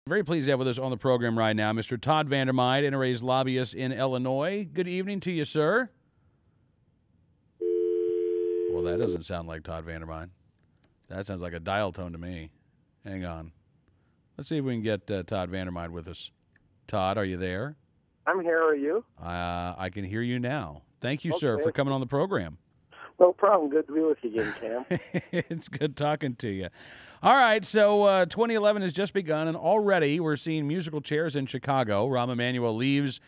Very pleased to have with us on the program right now Mr. Todd Vandermide, NRA's lobbyist in Illinois. Good evening to you, sir. Well, that doesn't sound like Todd Vandermide. That sounds like a dial tone to me. Hang on. Let's see if we can get Todd Vandermide with us. Todd, are you there? I'm here. Are you? I can hear you now. Thank you, sir, for coming on the program. No problem. Good to be with you again, Cam. It's good talking to you. All right, so 2011 has just begun, and already we're seeing musical chairs in Chicago. Rahm Emanuel leaves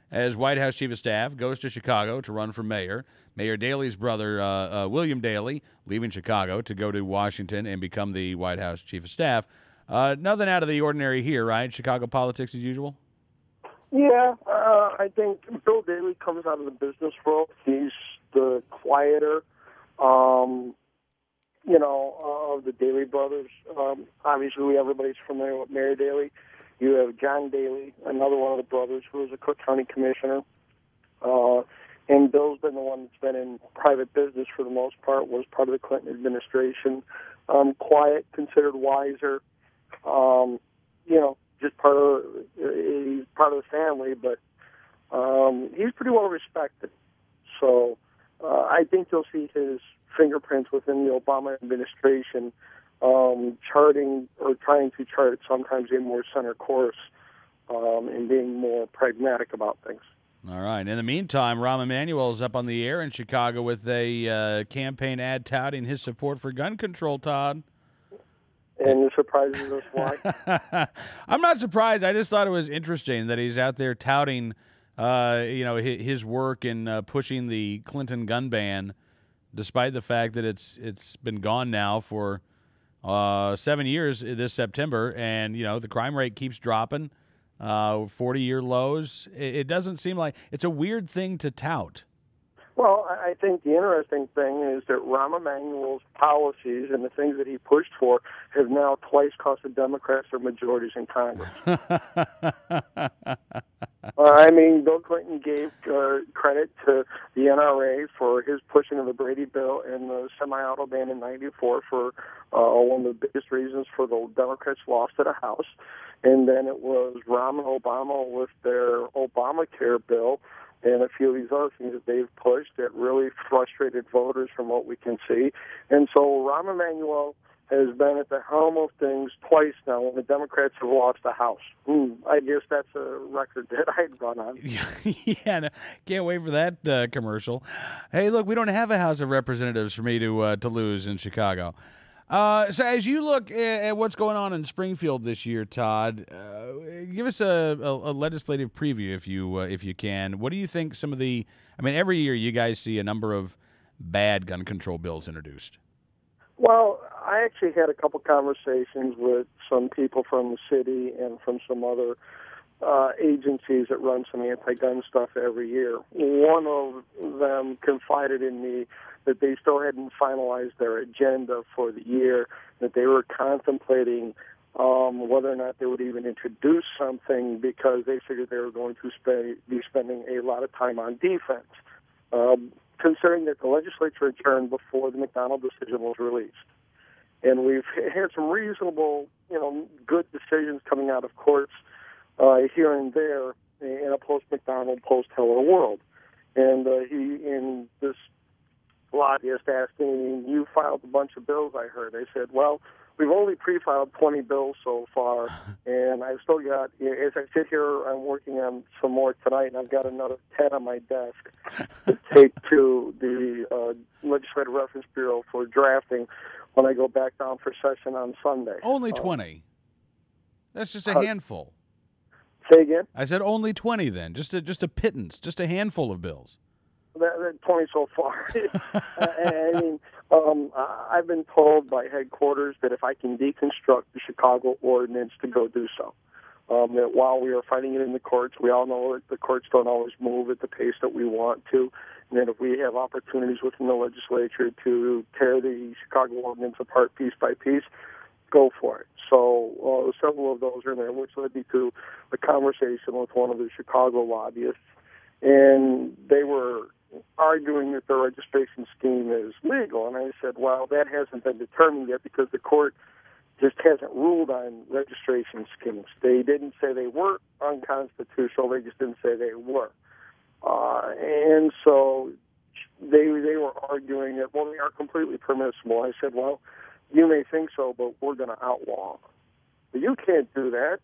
as White House Chief of Staff, goes to Chicago to run for mayor. Mayor Daley's brother, William Daley, leaving Chicago to go to Washington and become the White House Chief of Staff. Nothing out of the ordinary here, right? Chicago politics as usual? Yeah, I think Bill Daley comes out of the business world. He's the quieter, of the Daley brothers. Obviously, everybody's familiar with Mayor Daley. You have John Daley, another one of the brothers, who was a Cook County commissioner. And Bill's been the one that's been in private business for the most part, was part of the Clinton administration. Quiet, considered wiser, just he's part of the family, but he's pretty well respected. So I think you'll see his fingerprints within the Obama administration, charting or trying to chart sometimes a more center course and being more pragmatic about things. All right. In the meantime, Rahm Emanuel is up on the air in Chicago with a campaign ad touting his support for gun control, Todd. And it surprises us why? I'm not surprised. I just thought it was interesting that he's out there touting, his work in pushing the Clinton gun ban, despite the fact that it's been gone now for 7 years this September, and the crime rate keeps dropping, 40-year lows. It doesn't seem like it's a weird thing to tout. Well, I think the interesting thing is that Rahm Emanuel's policies and the things that he pushed for have now twice cost the Democrats their majorities in Congress. Bill Clinton gave credit to the NRA for his pushing of the Brady bill and the semi-auto ban in '94 for one of the biggest reasons for the Democrats lost to the House. And then it was Rahm and Obama with their Obamacare bill and a few of these other things that they've pushed that really frustrated voters from what we can see. And so Rahm Emanuel has been at the helm of things twice now when the Democrats have lost the House. I guess that's a record that I'd run on. Yeah, no, can't wait for that commercial. Hey, look, we don't have a House of Representatives for me to lose in Chicago. So as you look at what's going on in Springfield this year, Todd, give us a legislative preview if you can. What do you think some of the – every year you guys see a number of bad gun control bills introduced. Well, I actually had a couple conversations with some people from the city and from some other agencies that run some anti-gun stuff every year. One of them confided in me that they still hadn't finalized their agenda for the year, that they were contemplating whether or not they would even introduce something because they figured they were going to be spending a lot of time on defense, considering that the legislature adjourned before the McDonald decision was released. And we've had some reasonable, good decisions coming out of courts here and there in a post-McDonald, post-Heller world. And this lobbyist asked me, you filed a bunch of bills, I heard. I said, well, we've only pre-filed 20 bills so far, and I've still got, as I sit here, I'm working on some more tonight, and I've got another 10 on my desk to take to the Legislative Reference Bureau for drafting when I go back down for session on Sunday. Only 20? That's just a handful. Say again? I said only 20 then, just a pittance, just a handful of bills. That 20 so far. I've been told by headquarters that if I can deconstruct the Chicago ordinance to go do so. That while we are fighting it in the courts, we all know that the courts don't always move at the pace that we want to. And that if we have opportunities within the legislature to tear the Chicago ordinance apart piece by piece, go for it. So several of those are in there, which led me to a conversation with one of the Chicago lobbyists. And they were arguing that the registration scheme is legal. And I said, well, that hasn't been determined yet because the court just hasn't ruled on registration schemes. They didn't say they were unconstitutional. They just didn't say they were. And so they were arguing that, well, they are completely permissible. I said, well, you may think so, but we're going to outlaw them. But you can't do that.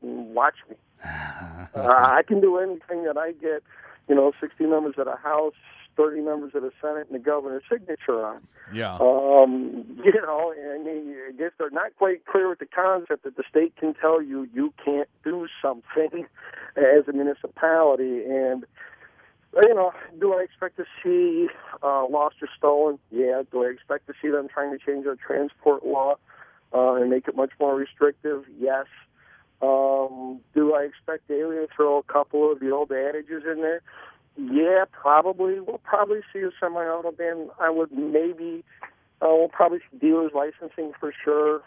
Watch me. I can do anything that I get, 60 members of the House, 30 members of the Senate, and the governor's signature on. Yeah. And I guess they're not quite clear with the concept that the state can tell you can't do something as a municipality. And, do I expect to see lost or stolen? Yeah. Do I expect to see them trying to change our transport law and make it much more restrictive? Yes. Do I expect Daley to throw a couple of the old adages in there? Yeah, probably. We'll probably see a semi-auto ban. We'll probably see dealers licensing for sure.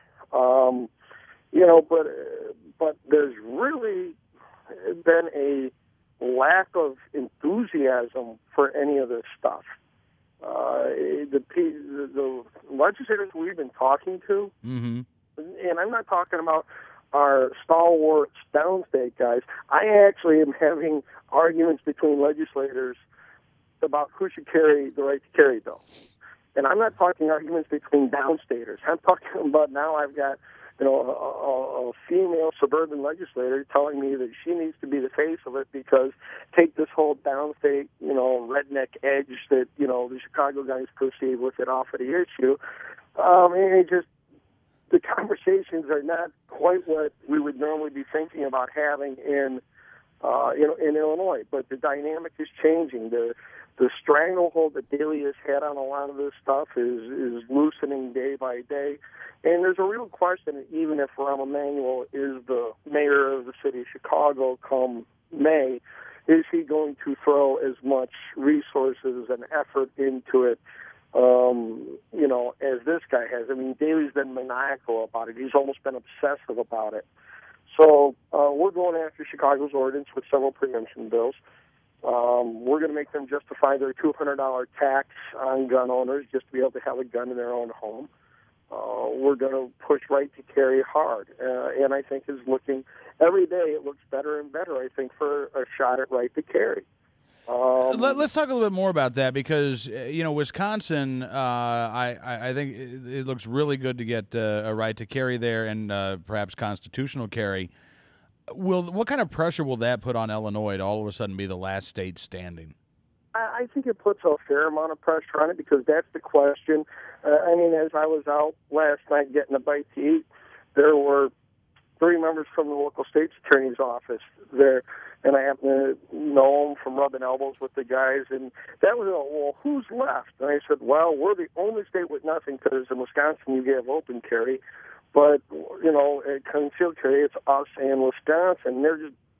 But there's really been a lack of enthusiasm for any of this stuff. The legislators we've been talking to, mm-hmm. and I'm not talking about our stalwart downstate guys. I actually am having arguments between legislators about who should carry the right to carry bill. And I'm not talking arguments between downstaters. I'm talking about now I've got, a female suburban legislator telling me that she needs to be the face of it because take this whole downstate, redneck edge that, the Chicago guys perceive with it off of the issue. The conversations are not quite what we would normally be thinking about having in Illinois. But the dynamic is changing. The stranglehold that Daley has had on a lot of this stuff is loosening day by day. And there's a real question, even if Rahm Emanuel is the mayor of the city of Chicago come May, is he going to throw as much resources and effort into it, as this guy has? I mean, Daley's been maniacal about it. He's almost been obsessive about it. So we're going after Chicago's ordinance with several preemption bills. We're going to make them justify their $200 tax on gun owners just to be able to have a gun in their own home. We're going to push right to carry hard. And I think is looking, every day it looks better and better, I think, for a shot at right to carry. Let's talk a little bit more about that because, Wisconsin, I think it looks really good to get a right to carry there and perhaps constitutional carry. What kind of pressure will that put on Illinois to all of a sudden be the last state standing? I think it puts a fair amount of pressure on it because that's the question. As I was out last night getting a bite to eat, there were 3 members from the local state's attorney's office there, and I happen to know them from rubbing elbows with the guys, and that was, well, who's left? And I said, well, we're the only state with nothing because in Wisconsin you have open carry, but, at concealed carry, it's us and Wisconsin.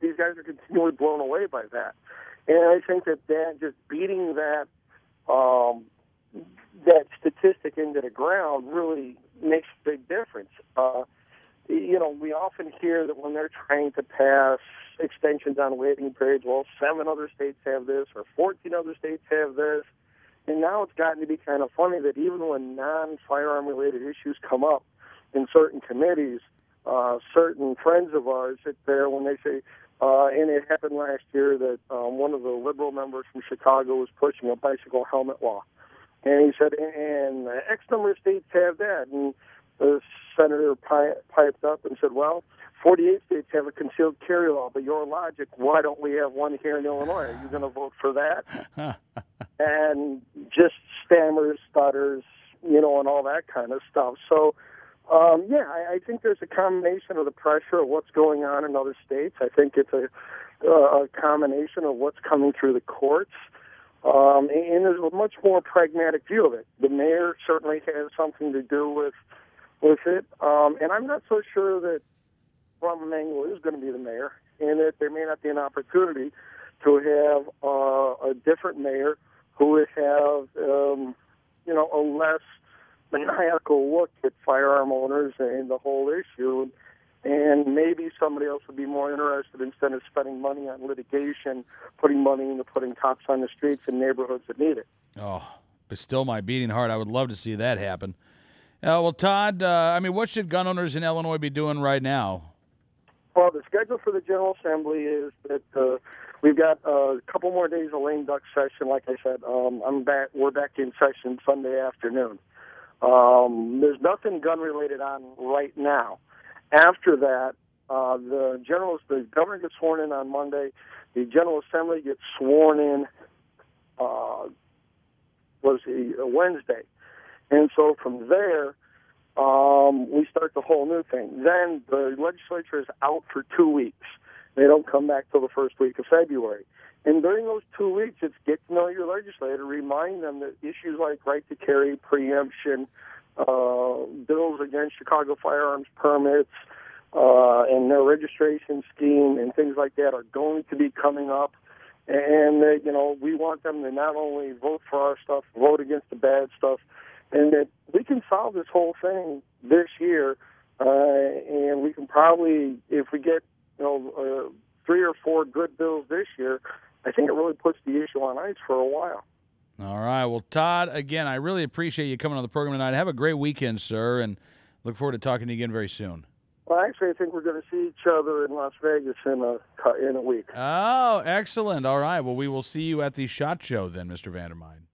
These guys are continually blown away by that. And I think that just beating that statistic into the ground really makes a big difference. We often hear that when they're trying to pass extensions on waiting periods, well, 7 other states have this or 14 other states have this. And now it's gotten to be kind of funny that even when non-firearm-related issues come up in certain committees, certain friends of ours sit there when they say, and it happened last year that one of the liberal members from Chicago was pushing a bicycle helmet law. And he said, and X number of states have that. And the senator piped up and said, well, 48 states have a concealed carry law, but your logic, why don't we have one here in Illinois? Are you going to vote for that? And just stammers, stutters, and all that kind of stuff. So, I think there's a combination of the pressure of what's going on in other states. I think it's a combination of what's coming through the courts. And there's a much more pragmatic view of it. The mayor certainly has something to do with it. And I'm not so sure that Rahm Emanuel is going to be the mayor, and that there may not be an opportunity to have a different mayor who would have, a less maniacal look at firearm owners and the whole issue. And maybe somebody else would be more interested, instead of spending money on litigation, putting money into putting cops on the streets in neighborhoods that need it. Oh, but still my beating heart. I would love to see that happen. Well, Todd, what should gun owners in Illinois be doing right now? Well, the schedule for the General Assembly is that we've got a couple more days of lame duck session. Like I said, we're back in session Sunday afternoon. There's nothing gun-related on right now. After that, the governor gets sworn in on Monday. The General Assembly gets sworn in Wednesday. And so from there, we start the whole new thing. Then the legislature is out for 2 weeks. They don't come back till the first week of February. And during those 2 weeks, it's get to know your legislator, remind them that issues like right to carry, preemption, bills against Chicago firearms permits, and their registration scheme and things like that are going to be coming up. And, we want them to not only vote for our stuff, vote against the bad stuff, and that we can solve this whole thing this year. And we can probably, if we get, 3 or 4 good bills this year, I think it really puts the issue on ice for a while. All right. Well, Todd, again, I really appreciate you coming on the program tonight. Have a great weekend, sir, and look forward to talking to you again very soon. Well, actually, I think we're going to see each other in Las Vegas in a week. Oh, excellent. All right. Well, we will see you at the SHOT Show then, Mr. Vandermine.